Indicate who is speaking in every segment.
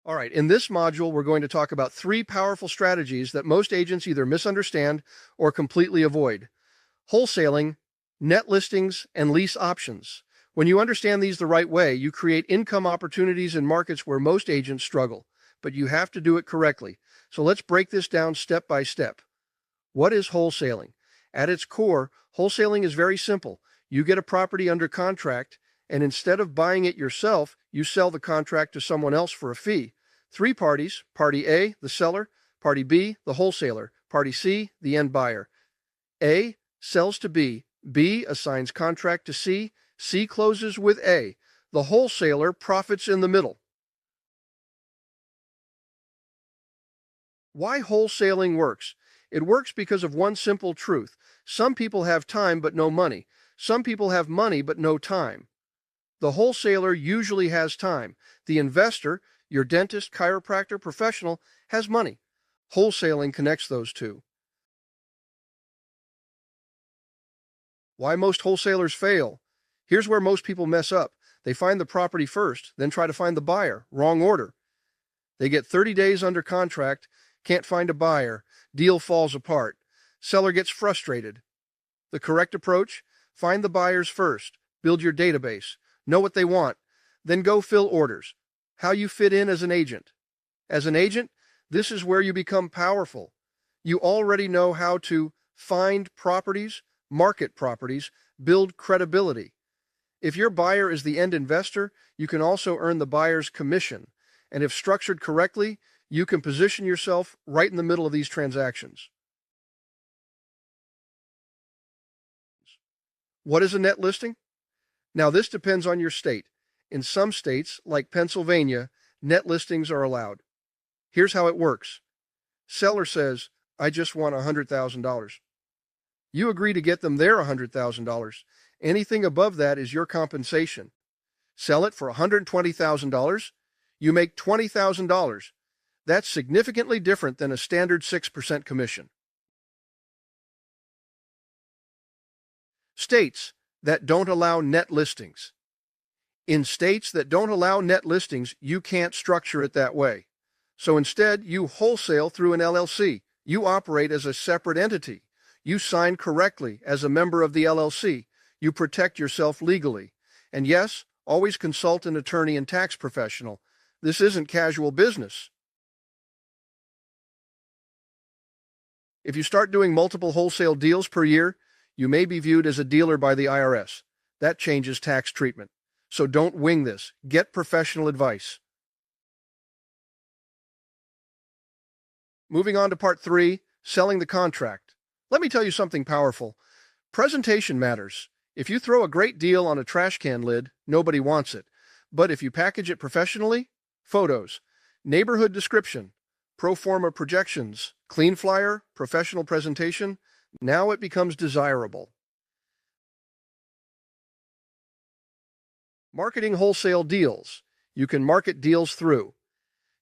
Speaker 1: All right, in this module, we're going to talk about three powerful strategies that most agents either misunderstand or completely avoid: wholesaling, net listings, and lease options. When you understand these the right way, you create income opportunities in markets where most agents struggle, but you have to do it correctly. So let's break this down step by step. What is wholesaling? At its core, wholesaling is very simple. You get a property under contract, and instead of buying it yourself, you sell the contract to someone else for a fee. Three parties: Party A, the seller; Party B, the wholesaler; Party C, the end buyer. A sells to B. B assigns contract to C. C closes with A. The wholesaler profits in the middle. Why wholesaling works? It works because of one simple truth. Some people have time but no money. Some people have money but no time. The wholesaler usually has time. The investor, your dentist, chiropractor, professional, has money. Wholesaling connects those two. Why most wholesalers fail? Here's where most people mess up. They find the property first, then try to find the buyer. Wrong order. They get 30 days under contract, can't find a buyer, deal falls apart. Seller gets frustrated. The correct approach? Find the buyers first, build your database, know what they want, then go fill orders. How you fit in as an agent. As an agent, this is where you become powerful. You already know how to find properties, market properties, build credibility. If your buyer is the end investor, you can also earn the buyer's commission. And if structured correctly, you can position yourself right in the middle of these transactions. What is a net listing? Now, this depends on your state. In some states, like Pennsylvania, net listings are allowed. Here's how it works. Seller says, "I just want $100,000. You agree to get them their $100,000. Anything above that is your compensation. Sell it for $120,000. You make $20,000. That's significantly different than a standard 6% commission. States that don't allow net listings. In states that don't allow net listings, you can't structure it that way. So instead, you wholesale through an LLC. You operate as a separate entity. You sign correctly as a member of the LLC. You protect yourself legally. And yes, always consult an attorney and tax professional. This isn't casual business. If you start doing multiple wholesale deals per year, you may be viewed as a dealer by the IRS. That changes tax treatment. So don't wing this. Get professional advice. Moving on to part 3, selling the contract. Let me tell you something powerful. Presentation matters. If you throw a great deal on a trash can lid, nobody wants it. But if you package it professionally, photos, neighborhood description, pro forma projections, clean flyer, professional presentation, now it becomes desirable. Marketing wholesale deals. You can market deals through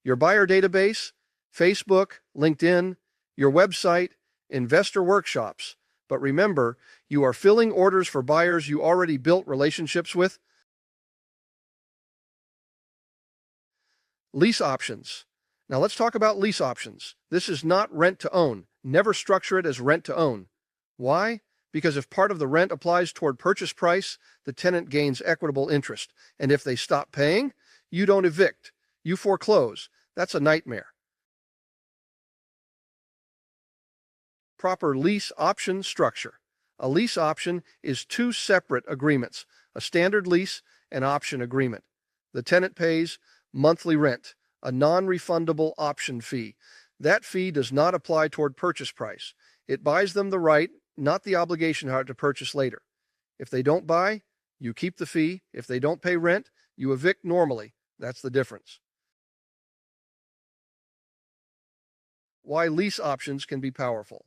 Speaker 1: your buyer database, Facebook, LinkedIn, your website, investor workshops. But remember, you are filling orders for buyers you already built relationships with. Lease options. Now let's talk about lease options. This is not rent to own. Never structure it as rent to own. Why? Because if part of the rent applies toward purchase price, the tenant gains equitable interest. And if they stop paying, you don't evict. You foreclose. That's a nightmare. Proper lease option structure. A lease option is 2 separate agreements, a standard lease and option agreement. The tenant pays monthly rent, a non-refundable option fee. That fee does not apply toward purchase price. It buys them the right, not the obligation to purchase later. If they don't buy, you keep the fee. If they don't pay rent, you evict normally. That's the difference. Why lease options can be powerful.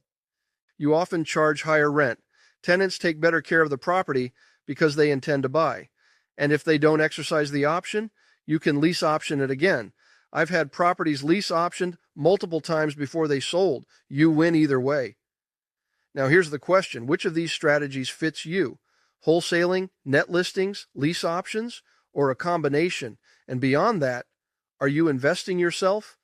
Speaker 1: You often charge higher rent. Tenants take better care of the property because they intend to buy. And if they don't exercise the option, you can lease option it again. I've had properties lease optioned multiple times before they sold. You win either way. Now here's the question. Which of these strategies fits you? Wholesaling, net listings, lease options, or a combination? And beyond that, Are you investing yourself?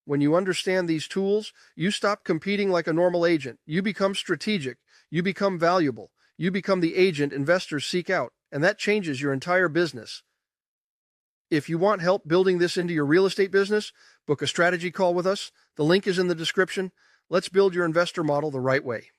Speaker 1: When you understand these tools, you stop competing like a normal agent. You become strategic. You become valuable. You become the agent investors seek out, and that changes your entire business. If you want help building this into your real estate business, book a strategy call with us. The link is in the description. Let's build your investor model the right way.